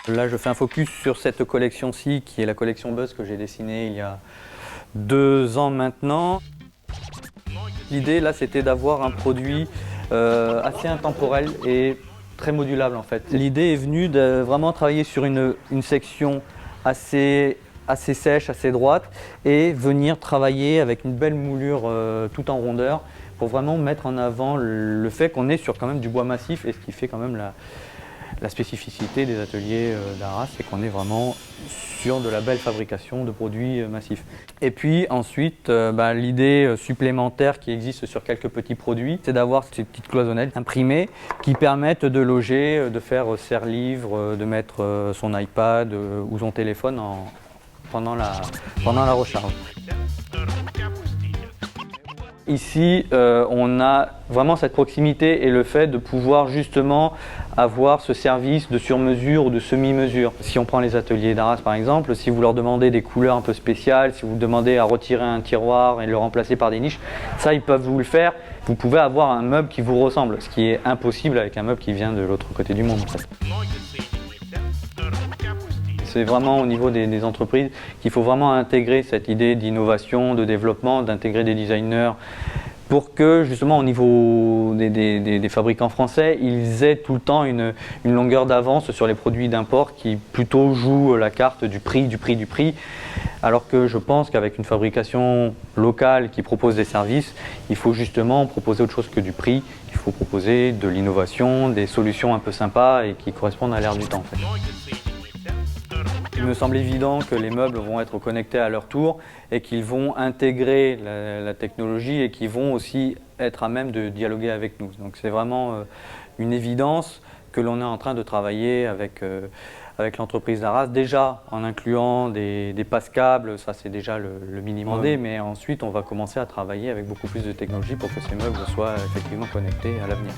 Là, je fais un focus sur cette collection-ci, qui est la collection Buzz que j'ai dessinée il y a 2 ans maintenant. L'idée, là, c'était d'avoir un produit assez intemporel et très modulable, en fait. L'idée est venue de vraiment travailler sur une section assez sèche, assez droite, et venir travailler avec une belle moulure tout en rondeur, pour vraiment mettre en avant le fait qu'on est sur quand même du bois massif, et ce qui fait quand même la spécificité des ateliers d'Arras, c'est qu'on est vraiment sur de la belle fabrication de produits massifs. Et puis ensuite, l'idée supplémentaire qui existe sur quelques petits produits, c'est d'avoir ces petites cloisonnettes imprimées qui permettent de loger, de faire serre-livre, de mettre son iPad ou son téléphone pendant la recharge. Ici, on a vraiment cette proximité et le fait de pouvoir justement avoir ce service de sur-mesure ou de semi-mesure. Si on prend les ateliers d'Arras par exemple, si vous leur demandez des couleurs un peu spéciales, si vous demandez à retirer un tiroir et le remplacer par des niches, ça ils peuvent vous le faire. Vous pouvez avoir un meuble qui vous ressemble, ce qui est impossible avec un meuble qui vient de l'autre côté du monde. C'est vraiment au niveau des entreprises qu'il faut vraiment intégrer cette idée d'innovation, de développement, d'intégrer des designers pour que justement au niveau des fabricants français, ils aient tout le temps une longueur d'avance sur les produits d'import qui plutôt jouent la carte du prix, alors que je pense qu'avec une fabrication locale qui propose des services, il faut justement proposer autre chose que du prix, il faut proposer de l'innovation, des solutions un peu sympas et qui correspondent à l'ère du temps. En fait. Il me semble évident que les meubles vont être connectés à leur tour et qu'ils vont intégrer la technologie et qu'ils vont aussi être à même de dialoguer avec nous. Donc c'est vraiment une évidence que l'on est en train de travailler avec l'entreprise d'Arras, déjà en incluant des passes-câbles, ça c'est déjà le minimum, mais ensuite on va commencer à travailler avec beaucoup plus de technologie pour que ces meubles soient effectivement connectés à l'avenir.